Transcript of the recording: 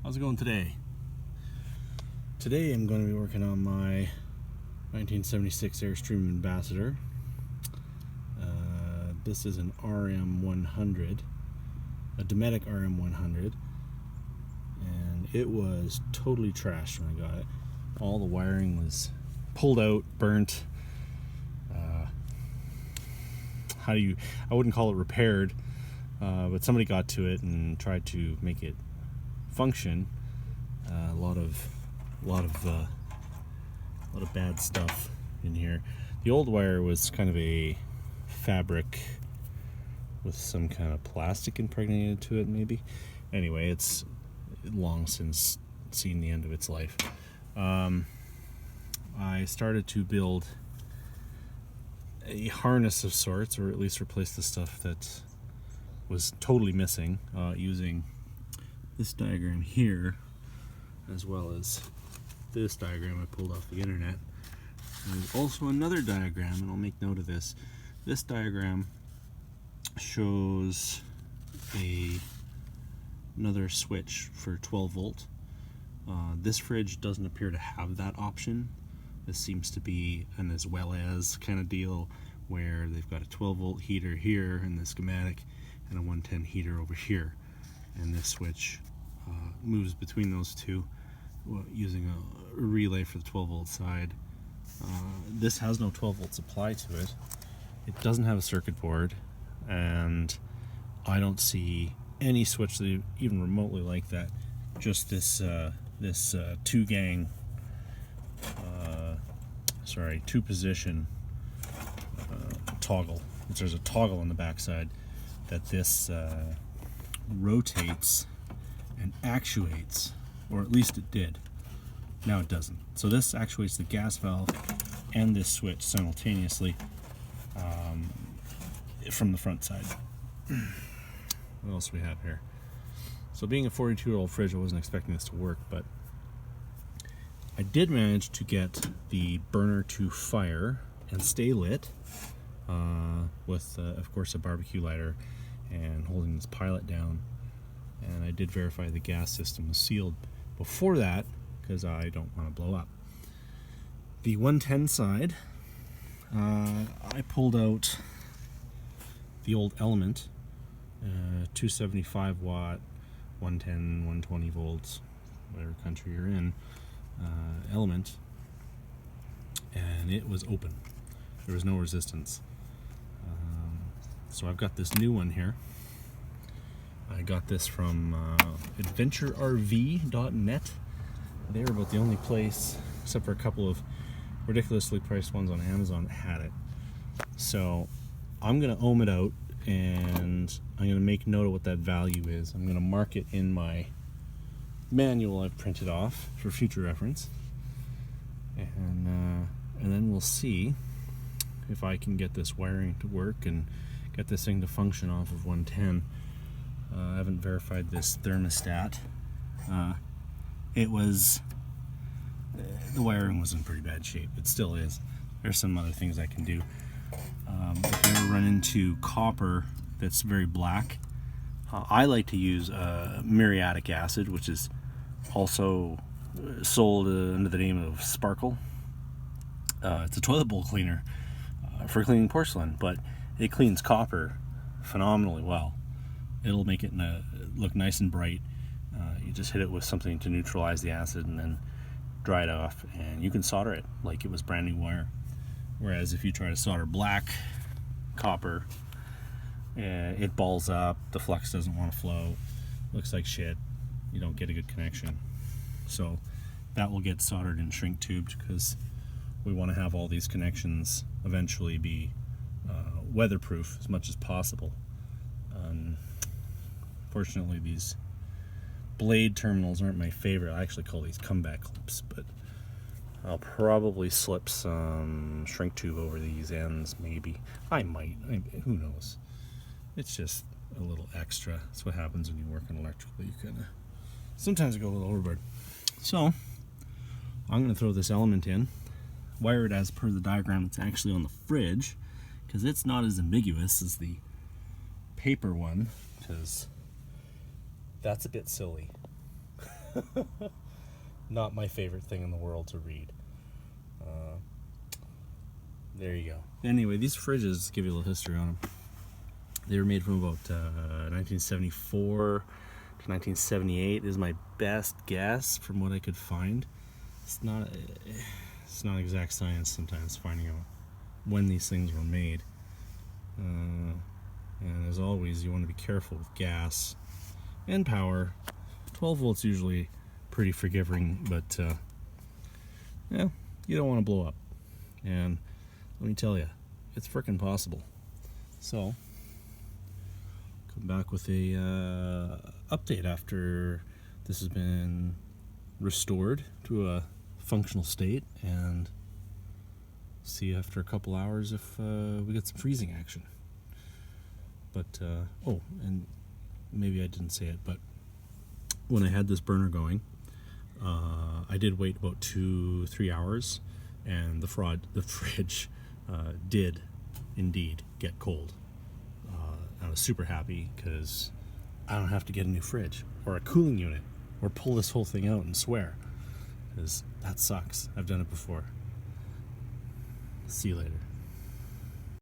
How's it going today? Today I'm going to be working on my 1976 Airstream Ambassador. This is an RM100, a Dometic RM100, and it was totally trashed when I got it. All the wiring was pulled out, burnt. I wouldn't call it repaired, but somebody got to it and tried to make it function. A lot of bad stuff in here. The old wire was kind of a fabric with some kind of plastic impregnated to it, maybe. Anyway, it's long since seen the end of its life. I started to build a harness of sorts, or at least replace the stuff that was totally missing, using this diagram here, as well as this diagram I pulled off the internet. There's also another diagram, and I'll make note of this. This diagram shows another switch for 12 volt. This fridge doesn't appear to have that option. This seems to be an as well as kind of deal, where they've got a 12 volt heater here in the schematic and a 110 heater over here, and this switch moves between those two using a relay for the 12 volt side. This has no 12 volt supply to it. It doesn't have a circuit board, and I don't see any switch that even remotely like that. Just this two position toggle. There's a toggle on the backside that this rotates and actuates, or at least it did. Now it doesn't. So this actuates the gas valve and this switch simultaneously from the front side. What else do we have here? So being a 42-year-old fridge, I wasn't expecting this to work, but I did manage to get the burner to fire and stay lit with, of course, a barbecue lighter and holding this pilot down. And I did verify the gas system was sealed before that, because I don't want to blow up. The 110 side, I pulled out the old Element, 275 watt, 110, 120 volts, whatever country you're in, Element, and it was open. There was no resistance. So I've got this new one here. I got this from adventurerv.net. They were about the only place, except for a couple of ridiculously priced ones on Amazon, that had it. So I'm going to ohm it out, and I'm going to make note of what that value is. I'm going to mark it in my manual I've printed off for future reference. And then we'll see if I can get this wiring to work and get this thing to function off of 110. I haven't verified this thermostat. The wiring was in pretty bad shape. It still is. There's some other things I can do. If you ever run into copper that's very black, I like to use muriatic acid, which is also sold under the name of Sparkle. It's a toilet bowl cleaner for cleaning porcelain, but it cleans copper phenomenally well. It'll make it look nice and bright. You just hit it with something to neutralize the acid and then dry it off, and you can solder it like it was brand new wire. Whereas if you try to solder black copper, it balls up, the flux doesn't want to flow, looks like shit, you don't get a good connection. So that will get soldered and shrink tubed, because we want to have all these connections eventually be weatherproof as much as possible. Fortunately, these blade terminals aren't my favorite. I actually call these comeback clips, but I'll probably slip some shrink tube over these ends, maybe. I might. Who knows? It's just a little extra. That's what happens when you work on electrical. You kind of sometimes go a little overboard. So I'm going to throw this Element in, wire it as per the diagram that's actually on the fridge, because it's not as ambiguous as the paper one, because that's a bit silly. Not my favorite thing in the world to read. There you go. Anyway, these fridges, give you a little history on them. They were made from about 1974 to 1978 is my best guess from what I could find. It's not exact science sometimes finding out when these things were made. And as always, you want to be careful with gas and power. 12 volts usually pretty forgiving, but yeah, you don't want to blow up. And let me tell you, it's frickin' possible. So, come back with a update after this has been restored to a functional state, and see after a couple hours if we get some freezing action. But oh, and maybe I didn't say it, but when I had this burner going, I did wait about 2-3 hours, and the fridge did indeed get cold. I was super happy because I don't have to get a new fridge or a cooling unit or pull this whole thing out and swear, because that sucks. I've done it before. See you later.